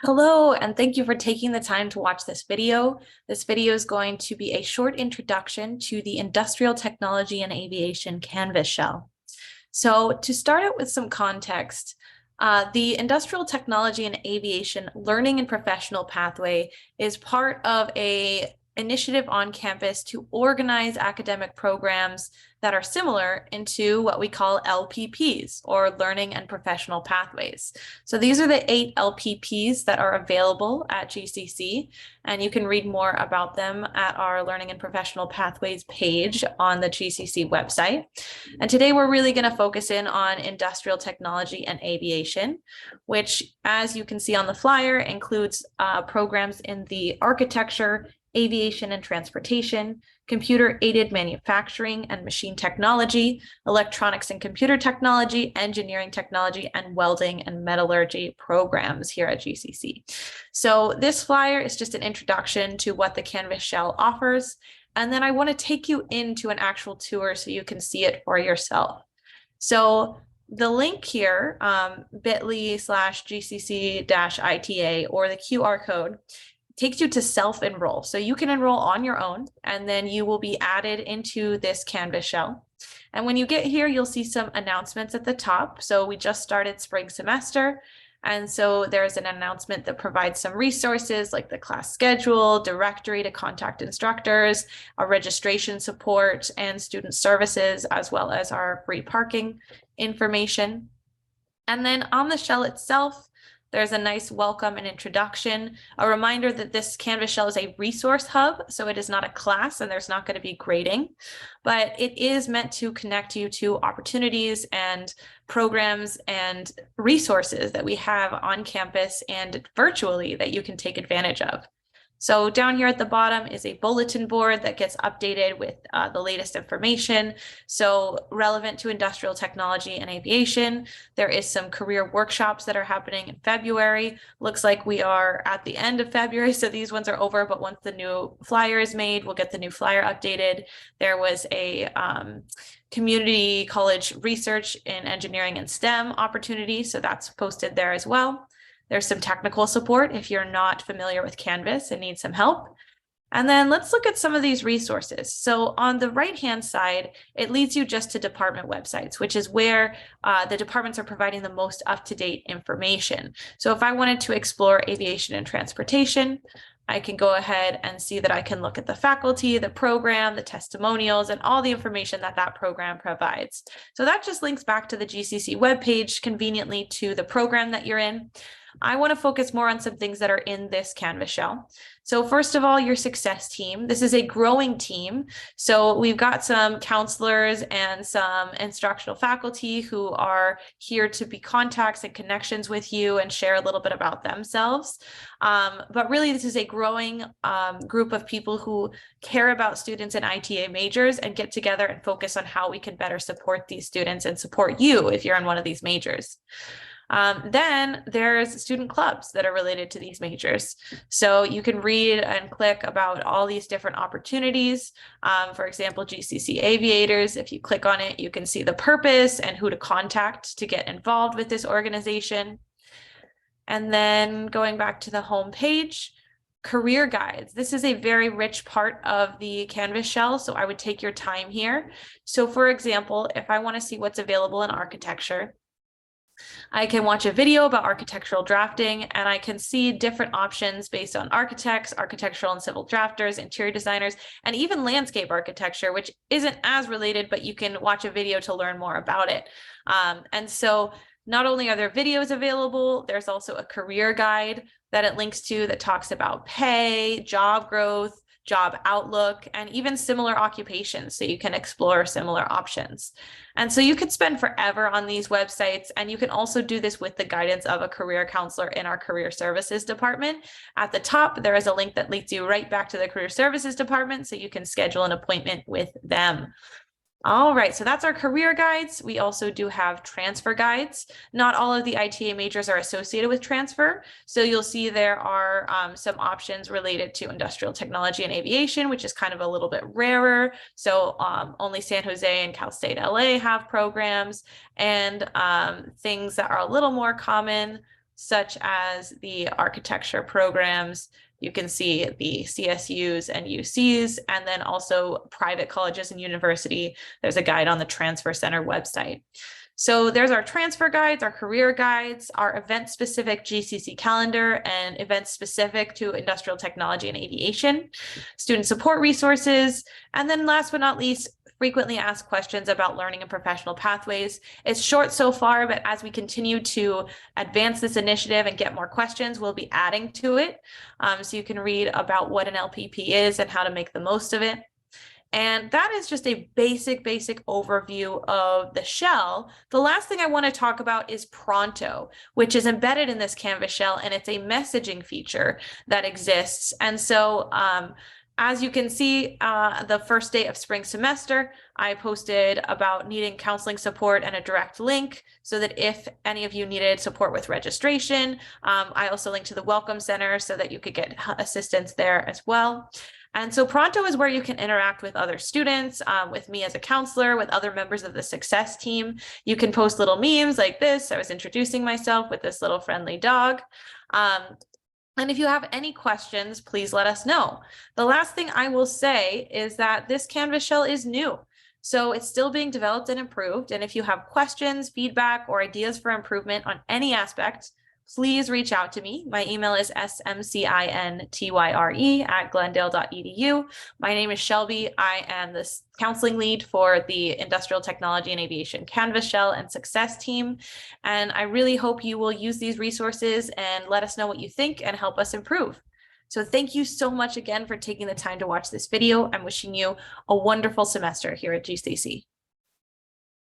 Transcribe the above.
Hello, and thank you for taking the time to watch this video. This video is going to be a short introduction to the Industrial Technology and Aviation Canvas shell. So to start out with some context, the Industrial Technology and Aviation Learning and Professional Pathway is part of an initiative on campus to organize academic programs that are similar into what we call LPPs, or Learning and Professional Pathways. So these are the 8 LPPs that are available at GCC, and you can read more about them at our Learning and Professional Pathways page on the GCC website. And today we're really going to focus in on industrial technology and aviation, which, as you can see on the flyer, includes programs in the architecture, aviation and transportation, computer-aided manufacturing and machine technology, electronics and computer technology, engineering technology, and welding and metallurgy programs here at GCC. So this flyer is just an introduction to what the Canvas shell offers, and then I want to take you into an actual tour so you can see it for yourself. So the link here, bit.ly/GCC-ITA, or the QR code, takes you to self-enroll. So you can enroll on your own, and then you will be added into this Canvas shell. And when you get here, you'll see some announcements at the top. So we just started spring semester. And so there's an announcement that provides some resources like the class schedule, directory to contact instructors, our registration support, and student services, as well as our free parking information. And then on the shell itself, there's a nice welcome and introduction, a reminder that this Canvas shell is a resource hub, so it is not a class and there's not going to be grading, but it is meant to connect you to opportunities and programs and resources that we have on campus and virtually that you can take advantage of. So down here at the bottom is a bulletin board that gets updated with the latest information. So relevant to industrial technology and aviation, there is some career workshops that are happening in February. Looks like we are at the end of February, so these ones are over, but once the new flyer is made, we'll get the new flyer updated. There was a community college research in engineering and STEM opportunity, so that's posted there as well. There's some technical support if you're not familiar with Canvas and need some help. And then let's look at some of these resources. So on the right-hand side, it leads you just to department websites, which is where the departments are providing the most up-to-date information. So if I wanted to explore aviation and transportation, I can go ahead and see that I can look at the faculty, the program, the testimonials, and all the information that that program provides. So that just links back to the GCC webpage conveniently to the program that you're in. I want to focus more on some things that are in this Canvas shell. So first of all, your success team. This is a growing team. So we've got some counselors and some instructional faculty who are here to be contacts and connections with you and share a little bit about themselves. But really, this is a growing group of people who care about students in ITA majors and get together and focus on how we can better support these students and support you if you're in one of these majors. Then there's student clubs that are related to these majors. So you can read and click about all these different opportunities. For example, GCC Aviators, if you click on it, you can see the purpose and who to contact to get involved with this organization. And then going back to the home page, career guides. This is a very rich part of the Canvas shell, so I would take your time here. So for example, if I want to see what's available in architecture, I can watch a video about architectural drafting, and I can see different options based on architects, architectural and civil drafters, interior designers, and even landscape architecture, which isn't as related, but you can watch a video to learn more about it. And so not only are there videos available, there's also a career guide that it links to that talks about pay, job growth, job outlook, and even similar occupations, so you can explore similar options. And so you could spend forever on these websites, and you can also do this with the guidance of a career counselor in our career services department. At the top, there is a link that leads you right back to the career services department, so you can schedule an appointment with them. All right, so that's our career guides. We also do have transfer guides. Not all of the ITA majors are associated with transfer. So you'll see there are some options related to industrial technology and aviation, which is kind of a little bit rarer. So only San Jose and Cal State LA have programs, and things that are a little more common such as the architecture programs. You can see the CSUs and UCs, and then also private colleges and university. There's a guide on the Transfer Center website. So there's our transfer guides, our career guides, our event-specific GCC calendar, and events specific to industrial technology and aviation, student support resources, and then last but not least, frequently asked questions about learning and professional pathways. It's short so far, but as we continue to advance this initiative and get more questions, we'll be adding to it. So you can read about what an LPP is and how to make the most of it. And that is just a basic overview of the shell. The last thing I want to talk about is Pronto, which is embedded in this Canvas shell, and it's a messaging feature that exists. And so as you can see, the first day of spring semester, I posted about needing counseling support and a direct link so that if any of you needed support with registration, I also linked to the Welcome Center so that you could get assistance there as well. And so Pronto is where you can interact with other students, with me as a counselor, with other members of the success team. You can post little memes like this. I was introducing myself with this little friendly dog. And if you have any questions, please let us know. The last thing I will say is that this Canvas shell is new. So it's still being developed and improved. And if you have questions, feedback, or ideas for improvement on any aspect, please reach out to me. My email is smcintyre@glendale.edu. My name is Shelby. I am the counseling lead for the Industrial Technology and Aviation Canvas Shell and Success team. And I really hope you will use these resources and let us know what you think and help us improve. So thank you so much again for taking the time to watch this video. I'm wishing you a wonderful semester here at GCC.